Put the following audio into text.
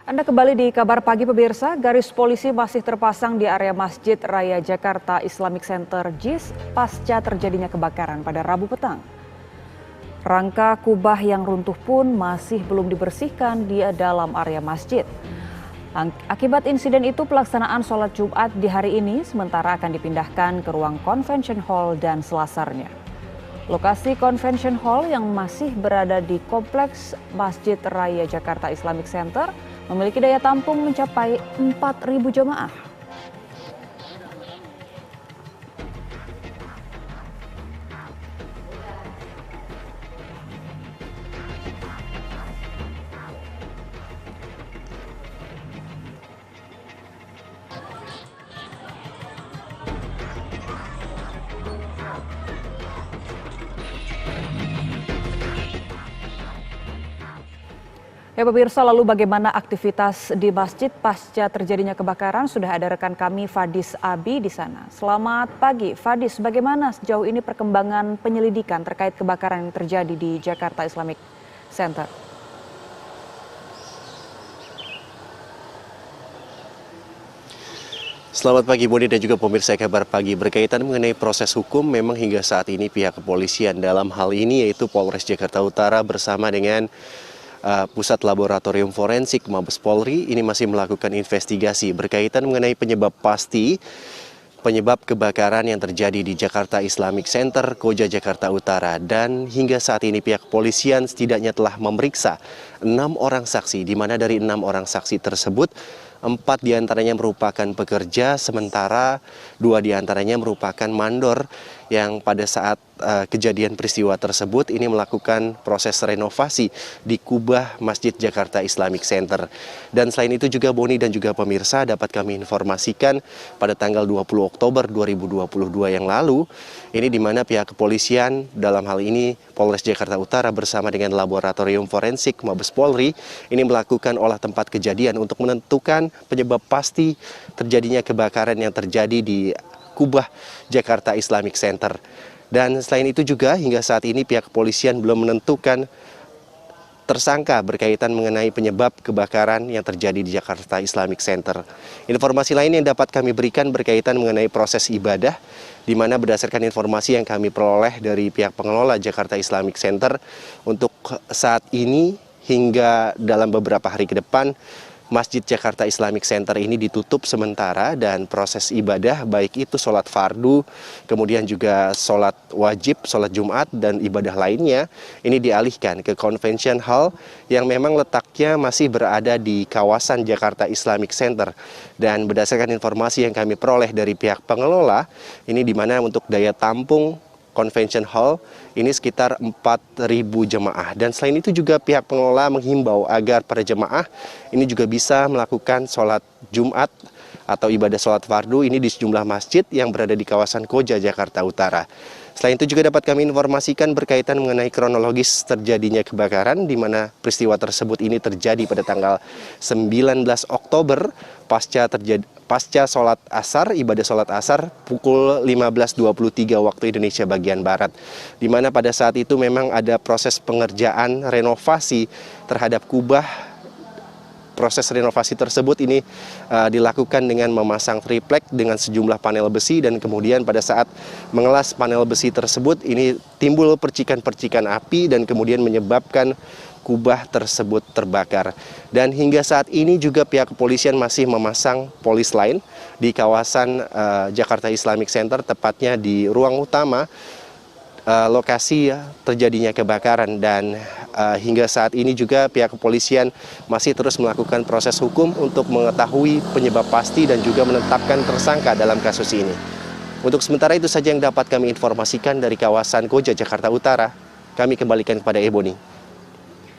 Anda kembali di Kabar Pagi pemirsa, garis polisi masih terpasang di area Masjid Raya Jakarta Islamic Center JIS pasca terjadinya kebakaran pada Rabu petang. Rangka kubah yang runtuh pun masih belum dibersihkan di dalam area masjid. Akibat insiden itu pelaksanaan sholat Jumat di hari ini sementara akan dipindahkan ke ruang Convention Hall dan selasarnya. Lokasi Convention Hall yang masih berada di Kompleks Masjid Raya Jakarta Islamic Center memiliki daya tampung mencapai 4.000 jemaah. Ya pemirsa, lalu bagaimana aktivitas di masjid pasca terjadinya kebakaran? Sudah ada rekan kami Fadis Abi di sana. Selamat pagi, Fadis. Bagaimana sejauh ini perkembangan penyelidikan terkait kebakaran yang terjadi di Jakarta Islamic Center? Selamat pagi Boni dan juga pemirsa Kabar Pagi. Berkaitan mengenai proses hukum, memang hingga saat ini pihak kepolisian dalam hal ini yaitu Polres Jakarta Utara bersama dengan Pusat Laboratorium Forensik Mabes Polri ini masih melakukan investigasi berkaitan mengenai penyebab pasti penyebab kebakaran yang terjadi di Jakarta Islamic Center, Koja, Jakarta Utara. Dan hingga saat ini pihak kepolisian setidaknya telah memeriksa 6 orang saksi, di mana dari 6 orang saksi tersebut 4 diantaranya merupakan pekerja, sementara 2 diantaranya merupakan mandor yang pada saat kejadian peristiwa tersebut ini melakukan proses renovasi di kubah Masjid Jakarta Islamic Center. Dan selain itu juga Boni dan juga pemirsa dapat kami informasikan pada tanggal 20 Oktober 2022 yang lalu, ini di mana pihak kepolisian dalam hal ini Polres Jakarta Utara bersama dengan Laboratorium Forensik Mabes Polri ini melakukan olah tempat kejadian untuk menentukan penyebab pasti terjadinya kebakaran yang terjadi di kubah Jakarta Islamic Center. Dan selain itu juga hingga saat ini pihak kepolisian belum menentukan tersangka berkaitan mengenai penyebab kebakaran yang terjadi di Jakarta Islamic Center. Informasi lain yang dapat kami berikan berkaitan mengenai proses ibadah, di mana berdasarkan informasi yang kami peroleh dari pihak pengelola Jakarta Islamic Center, untuk saat ini hingga dalam beberapa hari ke depan, Masjid Jakarta Islamic Center ini ditutup sementara dan proses ibadah baik itu sholat fardu, kemudian juga sholat wajib, sholat Jumat dan ibadah lainnya ini dialihkan ke Convention Hall yang memang letaknya masih berada di kawasan Jakarta Islamic Center. Dan berdasarkan informasi yang kami peroleh dari pihak pengelola, ini di mana untuk daya tampung Convention Hall ini sekitar 4.000 jemaah. Dan selain itu juga pihak pengelola menghimbau agar para jemaah ini juga bisa melakukan sholat Jumat atau ibadah sholat fardu ini di sejumlah masjid yang berada di kawasan Koja, Jakarta Utara. Selain itu juga dapat kami informasikan berkaitan mengenai kronologis terjadinya kebakaran, di mana peristiwa tersebut ini terjadi pada tanggal 19 Oktober pasca sholat asar, ibadah sholat asar pukul 15.23 waktu Indonesia bagian Barat. Di mana pada saat itu memang ada proses pengerjaan renovasi terhadap kubah. Proses renovasi tersebut ini dilakukan dengan memasang triplek dengan sejumlah panel besi, dan kemudian pada saat mengelas panel besi tersebut ini timbul percikan-percikan api dan kemudian menyebabkan kubah tersebut terbakar. Dan hingga saat ini juga pihak kepolisian masih memasang polis lain di kawasan Jakarta Islamic Center, tepatnya di ruang utama lokasi terjadinya kebakaran. Dan hingga saat ini juga pihak kepolisian masih terus melakukan proses hukum untuk mengetahui penyebab pasti dan juga menetapkan tersangka dalam kasus ini. Untuk sementara itu saja yang dapat kami informasikan dari kawasan Koja, Jakarta Utara. Kami kembalikan kepada Ebony.